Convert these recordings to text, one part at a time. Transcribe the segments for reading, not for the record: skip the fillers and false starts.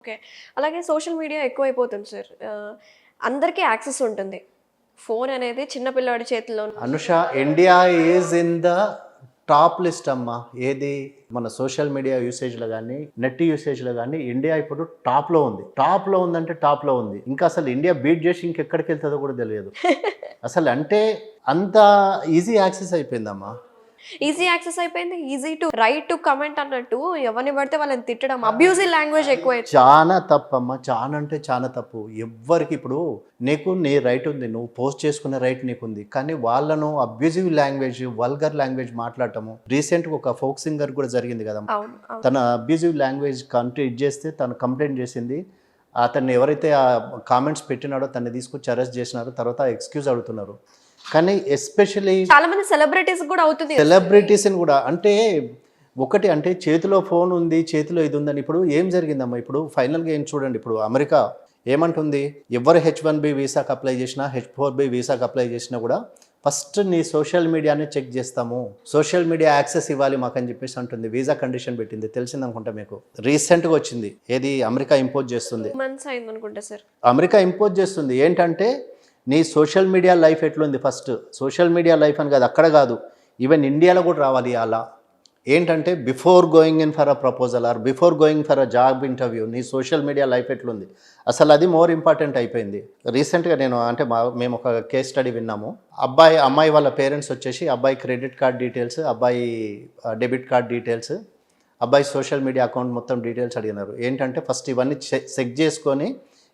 Okay. అలాగే social media ఎక్కువైపోతుంది sir. అందరికీ యాక్సెస్ ఉంటుంది. ఫోన్ అనేది చిన్న పిల్లాడి చేతుల్లో Anusha, India is in the top list అమ్మా. ఏది మన సోషల్ మీడియా యూసేజ్లో కానీ నెట్ యూసేజ్లో కానీ ఇండియా ఇప్పుడు టాప్లో ఉంది. టాప్లో ఉందంటే టాప్లో ఉంది. ఇంకా అసలు ఇండియా బీట్ చేసి ఇంకెక్కడికి వెళ్తుందో కూడా తెలియదు అసలు. అంటే అంత ఈజీ యాక్సెస్ అయిపోయిందమ్మా. ఈజీ యాక్సెస్ అయిపోయింది. Easy to right to comment అన్నట్టు ఎవరిని పడితే వాళ్ళని తిట్టడం, అబ్యూజివ్ లాంగ్వేజ్ ఎక్కువైంది. చాలా తప్పమ్మా, చాలా అంటే చాలా తప్పు. ఎవ్వరికి ఇప్పుడు నీకు నీ రైట్ ఉంది, నువ్వు పోస్ట్ చేసుకునే రైట్ నీకుంది, కానీ వాళ్ళను అబ్యూజివ్ లాంగ్వేజ్, వల్గర్ లాంగ్వేజ్ మాట్లాడటము. రీసెంట్గా ఒక ఫోక్ సింగర్ కూడా జరిగింది కదా, అవును, అవును. తన అబ్యూజివ్ లాంగ్వేజ్ కంప్లీట్ చేస్తే తను కంప్లైంట్ చేసింది. అతన్ని ఎవరైతే ఆ కామెంట్స్ పెట్టినాడో తన్ని తీసుకొచ్చి అరెస్ట్ చేసినారో, తర్వాత ఎక్స్క్యూజ్ అడుగుతున్నారు. కానీ ఎస్పెషలీ చాలా మంది సెలబ్రిటీస్ కూడా అవుతుంది. సెలబ్రిటీస్ని కూడా అంటే ఒకటి అంటే చేతిలో ఫోన్ ఉంది, చేతిలో ఇది ఉందని. ఇప్పుడు ఏం జరిగిందమ్మా, ఇప్పుడు ఫైనల్గా ఏం చూడండి, ఇప్పుడు అమెరికా ఏమంటుంది, ఎవరు H1B వీసాకి అప్లై చేసినా, H4B వీసాకి అప్లై చేసినా కూడా ఫస్ట్ నీ సోషల్ మీడియానే చెక్ చేస్తాము, సోషల్ మీడియా యాక్సెస్ ఇవ్వాలి మాకు అని చెప్పేసి అంటుంది. వీసా కండిషన్ పెట్టింది, తెలిసింది అనుకుంటా మీకు. రీసెంట్గా వచ్చింది, ఏది అమెరికా ఇంపోజ్ చేస్తుంది, మంత్స్ అయింది అనుకుంటా సార్. అమెరికా ఇంపోజ్ చేస్తుంది. ఏంటంటే నీ సోషల్ మీడియా లైఫ్ ఎట్లుంది, ఫస్ట్ సోషల్ మీడియా లైఫ్ అని కాదు, అక్కడ కాదు, ఈవెన్ ఇండియాలో కూడా రావాలి. అలా ఏంటంటే before going in for a proposal are before going for a job interview నీ సోషల్ మీడియా లైఫ్ ఎట్లుంది, అసలు అది మోర్ ఇంపార్టెంట్ అయిపోయింది. రీసెంట్గా నేను అంటే మేము ఒక కేస్ స్టడీ విన్నాము. అమ్మాయి వాళ్ళ పేరెంట్స్ వచ్చేసి అబ్బాయి క్రెడిట్ కార్డ్ డీటెయిల్స్, అబ్బాయి డెబిట్ కార్డ్ డీటెయిల్స్, అబ్బాయి సోషల్ మీడియా అకౌంట్ మొత్తం డీటెయిల్స్ అడిగినారు. ఏంటంటే ఫస్ట్ ఇవన్నీ చెక్ చేసుకొని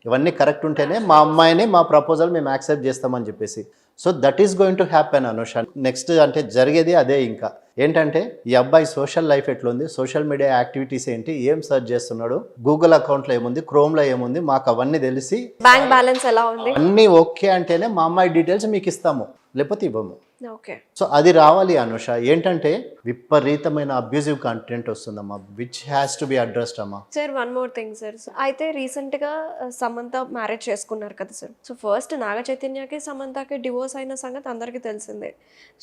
ఇవన్నీ కరెక్ట్ ఉంటేనే మా అమ్మాయిని మా ప్రపోజల్ మేము యాక్సెప్ట్ చేస్తామని చెప్పేసి. So that is going to happen Anusha. Next అంటే జరిగేది అదే. ఇంకా ఏంటంటే ఈ అబ్బాయి సోషల్ లైఫ్ ఎట్లుంది, సోషల్ మీడియా యాక్టివిటీస్ ఏంటి, ఏం సర్చ్ చేస్తున్నాడు, గూగుల్ అకౌంట్లో ఏముంది, క్రోమ్లో ఏముంది, మాకు అవన్నీ తెలిసి బ్యాంక్ బ్యాలెన్స్ ఎలా ఉంది అన్నీ ఓకే అంటేనే మా అమ్మాయి డీటెయిల్స్ మీకు ఇస్తాము, లేకపోతే ఇవ్వము. ఓకే. సో అది రావాలి అనుష. ఏంటంటే విపరీతమైన అబ్యూజివ్ కంటెంట్ వస్తుందమ్మా, which has to be addressed అమ్మా. Sir one more thing sir, అయితే రీసెంట్గా సమంత మ్యారేజ్ చేసుకున్నారు కదా సార్. సో ఫస్ట్ నాగ చైతన్యకి సమంతకి డివోర్స్ అయిన సంగతి అందరికీ తెలిసిందే.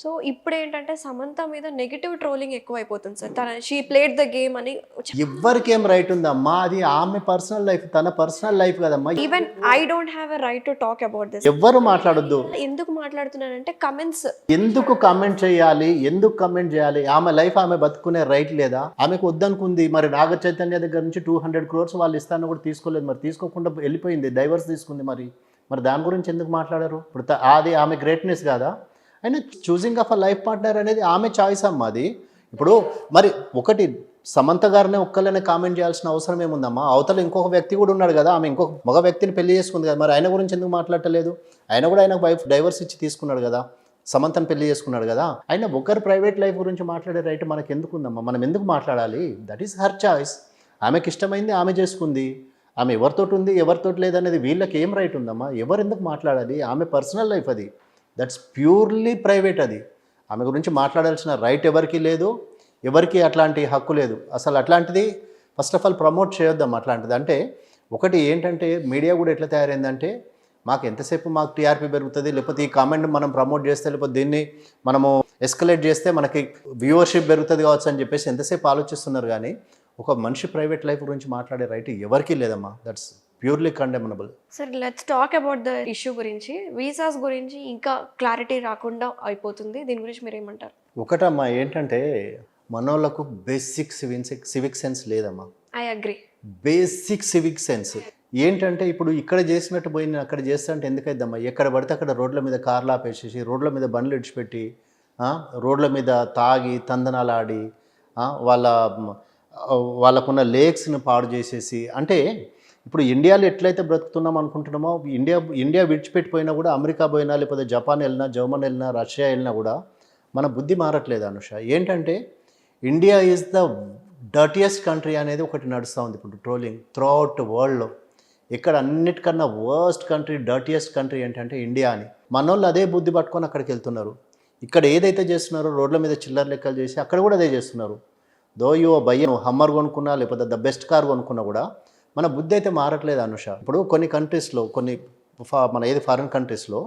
సో ఇప్పుడు ఏంటంటే సమంత మీద నెగిటివ్ ట్రోలింగ్ ఎక్కువ అయిపోతుంది sir. She played the game అని. ఎవరికి ఏం రైట్ ఉందమ్మా, అది ఆమె పర్సనల్ లైఫ్, తన పర్సనల్ లైఫ్ కదమ్మా. Even I don't have a right to talk about this. ఎవ్వరు మాట్లాడొద్దు. ఎందుకు మాట్లాడుతున్నానంటే కమెంట్స్ ఎందుకు కామెంట్ చేయాలి, ఎందుకు కామెంట్ చేయాలి? ఆమె లైఫ్ ఆమె బతుకునే రైట్ లేదా? ఆమెకు వద్దనుకుంది. మరి నాగ చైతన్య దగ్గర నుంచి 200 crores వాళ్ళు ఇస్తాను కూడా తీసుకోలేదు, మరి తీసుకోకుండా వెళ్ళిపోయింది, డైవర్స్ తీసుకుంది. మరి దాని గురించి ఎందుకు మాట్లాడారు? ఇప్పుడు అది ఆమె గ్రేట్నెస్ కాదా? అయినా choosing of a life partner అనేది ఆమె చాయిస్ అమ్మా. అది ఇప్పుడు మరి ఒకటి సమంత గారినే ఒక్కళ్ళనే కామెంట్ చేయాల్సిన అవసరం ఏముందమ్మా? అవతల ఇంకొక వ్యక్తి కూడా ఉన్నాడు కదా, ఆమె ఇంకొక మగ వ్యక్తిని పెళ్లి చేసుకుంది కదా, మరి ఆయన గురించి ఎందుకు మాట్లాడలేదు? ఆయన కూడా ఆయన వైఫ్ డైవర్స్ ఇచ్చి తీసుకున్నాడు కదా, సమంతను పెళ్లి చేసుకున్నాడు కదా. అయినా ఒకరి ప్రైవేట్ లైఫ్ గురించి మాట్లాడే రైట్ మనకు ఎందుకు ఉందమ్మా? మనం ఎందుకు మాట్లాడాలి? That is her choice. ఆమెకి ఇష్టమైంది ఆమె చేసుకుంది. ఆమె ఎవరితోటి ఉంది ఎవరితోటి లేదనేది వీళ్ళకి ఏం రైట్ ఉందమ్మా? ఎవరు ఎందుకు మాట్లాడాలి? ఆమె పర్సనల్ లైఫ్ అది, దట్స్ ప్యూర్లీ ప్రైవేట్. అది ఆమె గురించి మాట్లాడాల్సిన రైట్ ఎవరికి లేదు, ఎవరికి అట్లాంటి హక్కు లేదు అసలు. అట్లాంటిది ఫస్ట్ ఆఫ్ ఆల్ ప్రమోట్ చేయొద్దమ్మా అట్లాంటిది. అంటే ఒకటి ఏంటంటే మీడియా కూడా ఎట్లా తయారైందంటే, మాకు ఎంతసేపు మాకు టీఆర్పీ పెరుగుతుంది, లేకపోతే ఈ కామెంట్ మనం ప్రమోట్ చేస్తే, లేకపోతే దీన్ని మనము ఎస్కలేట్ చేస్తే మనకి వ్యూవర్షిప్ పెరుగుతుంది కావచ్చు అని చెప్పేసి ఎంతసేపు ఆలోచిస్తున్నారు. కానీ ఒక మనిషి ప్రైవేట్ లైఫ్ గురించి మాట్లాడే రైట్ ఎవరికీ లేదమ్మా. That's purely condemnable. Sir let's talk about the issue గురించి. వీసాస్ గురించి ఇంకా క్లారిటీ రాకుండా అయిపోతుంది, దీని గురించి మీరు ఏమంటారు? ఒకటమ్మా ఏంటంటే మనోళ్ళకు బేసిక్ సివిక్ సెన్స్ లేదమ్మా. I agree. Basic civic sense ఏంటంటే ఇప్పుడు ఇక్కడ చేసినట్టు పోయి నేను అక్కడ చేస్తా అంటే ఎందుకైద్దమ్మా? ఎక్కడ పడితే అక్కడ రోడ్ల మీద కార్లు ఆపేసేసి, రోడ్ల మీద బండ్లు ఇడిచిపెట్టి, రోడ్ల మీద తాగి తందనాలాడి, వాళ్ళకున్న లేక్స్ని పాడు చేసేసి. అంటే ఇప్పుడు ఇండియాలో ఎట్లయితే బ్రతుకుతున్నాం అనుకుంటున్నామో, ఇండియా విడిచిపెట్టిపోయినా కూడా అమెరికా పోయినా, లేకపోతే జపాన్ వెళ్ళినా, జర్మన్ వెళ్ళినా, రష్యా వెళ్ళినా కూడా మన బుద్ధి మారట్లేదు అనుష. ఏంటంటే India is the dirtiest country అనేది ఒకటి నడుస్తూ ఉంది ఇప్పుడు ట్రోలింగ్ త్రూ అవుట్ వరల్డ్లో. ఇక్కడ అన్నిటికన్నా వర్స్ట్ కంట్రీ, డర్టియెస్ట్ కంట్రీ ఏంటంటే ఇండియా అని. మనోళ్ళు అదే బుద్ధి పట్టుకొని అక్కడికి వెళ్తున్నారు. ఇక్కడ ఏదైతే చేస్తున్నారో రోడ్ల మీద చిల్లర లెక్కలు చేసి అక్కడ కూడా అదే చేస్తున్నారు. దో యూ బయ్య హమ్మర్ కొనుక్కున్నా, లేకపోతే ద బెస్ట్ కార్ కొనుక్కున్నా కూడా మన బుద్ధి అయితే మారట్లేదు అనుష. ఇప్పుడు కొన్ని కంట్రీస్లో, మన ఫారిన్ కంట్రీస్లో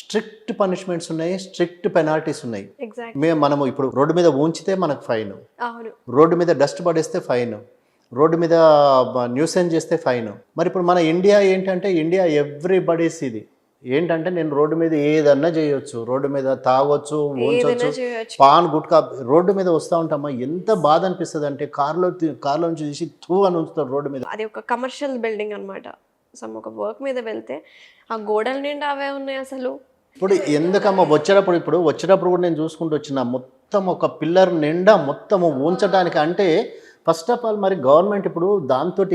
స్ట్రిక్ట్ పనిష్మెంట్స్ ఉన్నాయి, స్ట్రిక్ట్ పెనాల్టీస్ ఉన్నాయి. మనము ఇప్పుడు రోడ్డు మీద ఉంచితే మనకు ఫైన్, రోడ్డు మీద డస్ట్ పడేస్తే ఫైన్, రోడ్డు మీద న్యూసెన్స్ చేస్తే ఫైన్. మరి ఇప్పుడు మన ఇండియా ఏంటంటే ఇండియా ఎవ్రీబడీస్ ఇది ఏంటంటే నేను రోడ్డు మీద ఏదన్నా చేయొచ్చు, రోడ్డు మీద తాగొచ్చు, ఏదైనా ఊంచొచ్చు, చేయొచ్చు. పాన్ గుట్కా రోడ్డు మీద వస్తూ ఉంటామా, ఎంత బాధ అనిపిస్తుంది అంటే కార్లో నుంచి తీసి తూ అని ఉంచుతారు రోడ్డు మీద. అది ఒక కమర్షియల్ బిల్డింగ్ అనమాట. సమ్ ఒక వర్క్ మీద వెళ్తే ఆ గోడల నిండా అవే ఉన్నాయి అసలు. ఇప్పుడు ఎందుకమ్మా వచ్చేటప్పుడు కూడా నేను చూసుకుంటూ వచ్చిన మొత్తం ఒక పిల్లర్ నిండా మొత్తం ఉంచడానికి అంటే ఫస్ట్ ఆఫ్ ఆల్ మరి గవర్నమెంట్ ఇప్పుడు దాంతో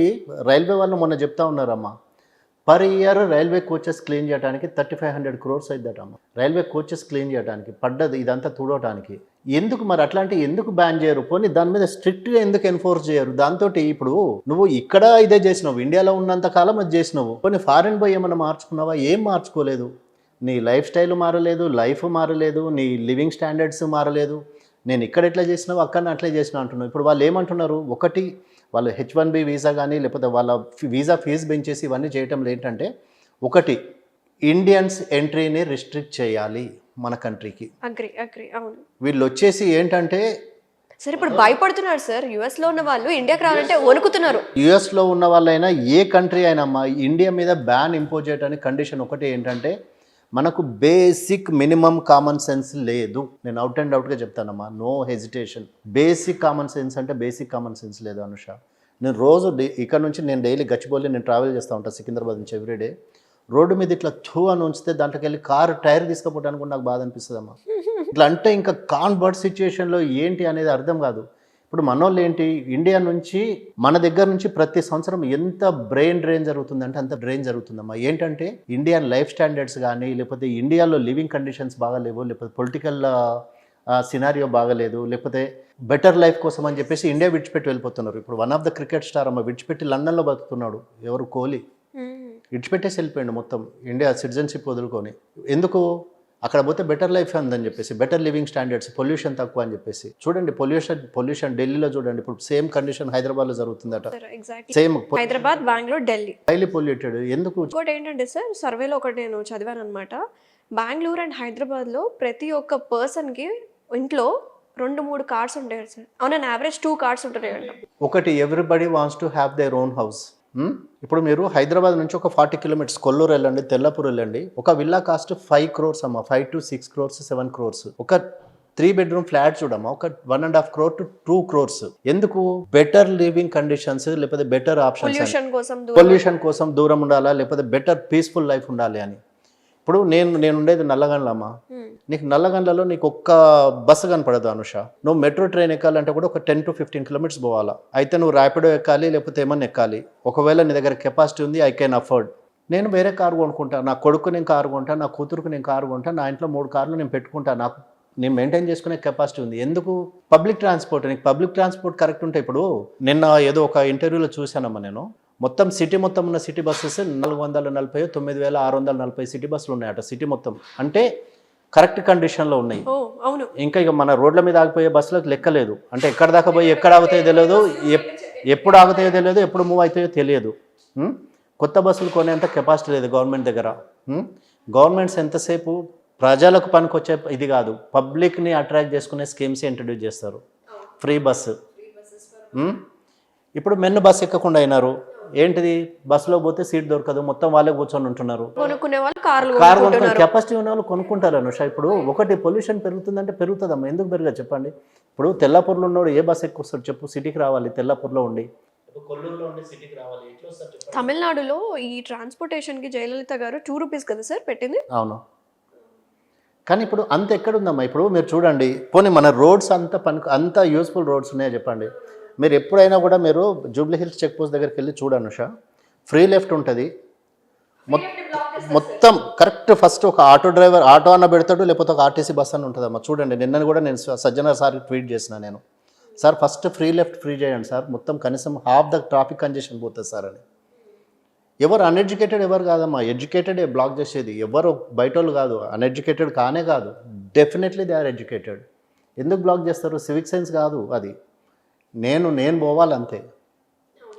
రైల్వే వాళ్ళు మొన్న చెప్తా ఉన్నారమ్మా, per year railway coaches clean చేయడానికి 3500 crores అవుతుందటమ్మా. రైల్వే కోచెస్ క్లీన్ చేయడానికి పడ్డది ఇదంతా తుడవటానికి. ఎందుకు మరి అట్లాంటివి ఎందుకు బ్యాన్ చేయరు? పోనీ దాని మీద స్ట్రిక్ట్గా ఎందుకు ఎన్ఫోర్స్ చేయరు? దాంతో ఇప్పుడు నువ్వు ఇక్కడ ఇదే చేసినావు, ఇండియాలో ఉన్నంత కాలం అది చేసినావు, పోనీ ఫారిన్ పోయి ఏమన్నా మార్చుకున్నావా? ఏం మార్చుకోలేదు. నీ లైఫ్ స్టైల్ మారలేదు, లైఫ్ మారలేదు, నీ లివింగ్ స్టాండర్డ్స్ మారలేదు. నేను ఇక్కడ ఎట్లా చేసినావు అక్కడ అట్లే చేసినా అంటున్నావు. ఇప్పుడు వాళ్ళు ఏమంటున్నారు, ఒకటి వాళ్ళు H1B వీసా కానీ లేకపోతే వాళ్ళ వీసా ఫీజు పెంచేసి ఇవన్నీ చేయటం ఏంటంటే, ఒకటి ఇండియన్స్ ఎంట్రీని రిస్ట్రిక్ట్ చేయాలి మన కంట్రీకి. అగ్రి అవును. వీళ్ళు వచ్చేసి ఏంటంటే సార్ ఇప్పుడు భయపడుతున్నారు సార్. యుఎస్లో ఉన్న వాళ్ళు ఇండియాకి రావాలంటే వణుకుతున్నారు. యుఎస్లో ఉన్న వాళ్ళైనా ఏ కంట్రీ అయినా అమ్మా ఇండియా మీద బ్యాన్ ఇంపోజ్ చేయడానికి కండిషన్ ఒకటి ఏంటంటే మనకు బేసిక్ మినిమం కామన్ సెన్స్ లేదు. నేను అవుట్ అండ్ అవుట్గా చెప్తానమ్మా, no hesitation. Basic common sense అంటే బేసిక్ కామన్ సెన్స్ లేదు అనుష. నేను రోజు ఇక్కడ నుంచి నేను డైలీ గచ్చిబౌలి నేను ట్రావెల్ చేస్తూ ఉంటాను సికింద్రాబాద్ నుంచి ఎవ్రీడే. రోడ్డు మీద ఇట్లా థూ అని ఉంచితే దాంట్లోకి వెళ్ళి కారు టైర్ తీసుకుపోవడానికి కూడా నాకు బాధ అనిపిస్తుందమ్మా. ఇట్లా అంటే ఇంకా కాన్వర్ట్ సిచ్యుయేషన్లో ఏంటి అనేది అర్థం కాదు. ఇప్పుడు మనోళ్ళు ఏంటి, ఇండియా నుంచి మన దగ్గర నుంచి ప్రతి సంవత్సరం ఎంత బ్రెయిన్ డ్రైన్ జరుగుతుందంటే అంత డ్రైన్ జరుగుతుందమ్మా. ఏంటంటే ఇండియన్ లైఫ్ స్టాండర్డ్స్ కానీ లేకపోతే ఇండియాలో లివింగ్ కండిషన్స్ బాగాలేవు, లేకపోతే పొలిటికల్ సినారియో బాగలేదు, లేకపోతే బెటర్ లైఫ్ కోసం అని చెప్పేసి ఇండియా విడిచిపెట్టి వెళ్ళిపోతున్నారు. ఇప్పుడు one of the cricket star అమ్మ విడిచిపెట్టి లండన్లో బతుకుతున్నాడు. ఎవరు? కోహ్లీ. విడిచిపెట్టేసి వెళ్ళిపోయాడు మొత్తం ఇండియా సిటిజన్షిప్ వదులుకొని. ఎందుకు? అక్కడ పోతే బెటర్ లైఫ్ ఉందని చెప్పేసి, బెటర్ లివింగ్ స్టాండర్డ్స్, పొల్యూషన్ తక్కువ అని చెప్పేసి. చూడండి పొల్యూషన్ ఢిల్లీలో చూడండి, ఇప్పుడు సేమ్ కండిషన్ హైదరాబాద్లో జరుగుతుందట. Same Hyderabad, Bengaluru, Delhi highly polluted. ఎందుకు? ఇంకోటి ఏంటంటే సార్, సర్వేలో ఒకటి నేను చదివాను అనమాట. బెంగళూరు అండ్ హైదరాబాద్లో ప్రతి ఒక్క పర్సన్కి ఇంట్లో 2-3 కార్స్ ఉంటాయి సార్. ఆన్ యావరేజ్ 2 కార్స్ ఉంటున్నాయి అంట. ఒకటి everybody wants to have their own house. ఇప్పుడు మీరు హైదరాబాద్ నుంచి ఒక 40 kilometers కొల్లూరు వెళ్ళండి, తెల్లపూర్ వెళ్ళండి. ఒక విల్లా కాస్ట్ 5 crores అమ్మా, 5 to 6 crores, 7 crores. ఒక 3 bedroom ఫ్లాట్ చూడమ్మా, ఒక 1.5 crore to 2 crores. ఎందుకు? బెటర్ లివింగ్ కండిషన్స్, లేకపోతే బెటర్ ఆప్షన్స్, పొల్యూషన్ కోసం దూరం ఉండాలా, లేకపోతే బెటర్ పీస్ఫుల్ లైఫ్ ఉండాలి అని. ఇప్పుడు నేను ఉండేది నల్లగండ్లమ్మా. నీకు నల్లగండ్లలో నీకు ఒక్క బస్సు కనపడదు అనుష. నువ్వు మెట్రో ట్రైన్ ఎక్కాలంటే కూడా ఒక 10 to 15 kilometers పోవాలా. అయితే నువ్వు ర్యాపిడో ఎక్కాలి, లేకపోతే ఏమన్నా ఎక్కాలి. ఒకవేళ నీ దగ్గర కెపాసిటీ ఉంది, ఐ కెన్ అఫోర్డ్. నేను వేరే కారు కొనుక్కుంటా, నా కొడుకు నేను కారు కొంటా, నా కూతురుకు నేను కారు కొంటా, నా ఇంట్లో 3 కార్లు నేను పెట్టుకుంటా, నాకు నేను మెయింటైన్ చేసుకునే కెపాసిటీ ఉంది. ఎందుకు? Public transport. నీకు పబ్లిక్ ట్రాన్స్పోర్ట్ కరెక్ట్ ఉంటే, ఇప్పుడు నిన్న ఏదో ఒక ఇంటర్వ్యూలో చూశానమ్మా నేను, మొత్తం సిటీ మొత్తం ఉన్న సిటీ బస్సెస్ 440, 9640 సిటీ బస్సులు ఉన్నాయట సిటీ మొత్తం. అంటే కరెక్ట్ కండిషన్లో ఉన్నాయి. ఇంకా ఇక మన రోడ్ల మీద ఆగిపోయే బస్సులకు లెక్కలేదు. అంటే ఎక్కడ దాకా పోయి ఎక్కడ ఆగుతాయో తెలియదు, ఎప్పుడు ఆగుతాయో తెలియదు, ఎప్పుడు మూవ్ అవుతాయో తెలియదు. కొత్త బస్సులు కొనేంత కెపాసిటీ లేదు గవర్నమెంట్ దగ్గర. గవర్నమెంట్స్ ఎంతసేపు ప్రజలకు పనికొచ్చే ఇది కాదు, పబ్లిక్ని అట్రాక్ట్ చేసుకునే స్కీమ్స్ ఇంట్రడ్యూస్ చేస్తారు. Free bus. ఇప్పుడు మెన్ బస్సు ఎక్కకుండా అయినారు. ఏంటిది? బస్సులో పోతే సీట్ దొరకదు, మొత్తం వాళ్ళే కూర్చొని ఉంటున్నారు. కారు కొనుక్కునే కెపాసిటీ ఉన్న వాళ్ళు కొనుక్కుంటారు అనుష. ఇప్పుడు ఒకటి పొల్యూషన్ పెరుగుతుందంటే పెరుగుతుందమ్మా. ఎందుకు పెరగదు చెప్పండి? ఇప్పుడు తెల్లాపూర్లో ఉన్నోడు ఏ బస్సు ఎక్కువ వస్తాడు చెప్పు? సిటీకి రావాలి, తెల్లాపూర్లో ఉండి కొల్లూరులో ఉండి సిటీకి రావాలి. తమిళనాడులో ఈ ట్రాన్స్పోర్టేషన్కి జయలలిత గారు 2 rupees కదా సార్ పెట్టింది. అవును. కానీ ఇప్పుడు అంత ఎక్కడుందమ్మా? ఇప్పుడు మీరు చూడండి, పోనీ మన రోడ్స్ అంత యూస్ఫుల్ రోడ్స్ ఉన్నాయో చెప్పండి. మీరు ఎప్పుడైనా కూడా మీరు జూబ్లీ హిల్స్ చెక్ పోస్ట్ దగ్గరికి వెళ్ళి చూడండి ఉషా, ఫ్రీ లెఫ్ట్ ఉంటుంది మొత్తం. కరెక్ట్ ఫస్ట్ ఒక ఆటో అన్న పెడతాడు, లేకపోతే ఒక ఆర్టీసీ బస్ అన్న ఉంటుందమ్మా. చూడండి, నిన్న కూడా నేను సజ్జన సార్ ట్వీట్ చేసిన నేను, sir first free left free చేయండి సార్, మొత్తం కనీసం హాఫ్ ద ట్రాఫిక్ కంజెషన్ పోతుంది సార్ అని. ఎవరు అన్ఎడ్యుకేటెడ్ ఎవరు కాదమ్మా, ఎడ్యుకేటెడే బ్లాక్ చేసేది. ఎవరు బయట వాళ్ళు కాదు, అన్ఎడ్యుకేటెడ్ కానే కాదు. Definitely they are educated. ఎందుకు బ్లాక్ చేస్తారు? సివిక్ సెన్స్ కాదు అది. నేను పోవాలంతే.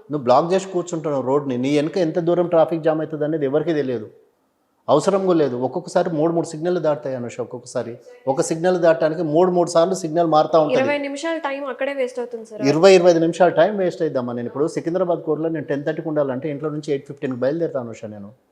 నువ్వు బ్లాక్ చేసి కూర్చుంటున్నావు రోడ్ని, నీ వెనుక ఎంత దూరం ట్రాఫిక్ జామ్ అవుతుంది అనేది ఎవరికి తెలియదు. అవసరం కూడా లేదు. ఒక్కొక్కసారి 3 సిగ్నల్ దాటుతాయి అనుష. ఒక్కొక్కసారి ఒక సిగ్నల్ దాటడానికి 3 సార్లు సిగ్నల్ మారుతూ ఉంటుంది. 20 నిమిషాల టైం అక్కడే వేస్ట్ అవుతుంది సార్. 25 నిమిషాలు టైం వేస్ట్ అయిద్దామా. నేను ఇప్పుడు సికింద్రాబాద్ కోర్టులో నేను 10:30కి ఉండాలంటే ఇంట్లో నుంచి 8:15కి బయలుదేరుతాను అనుష నేను.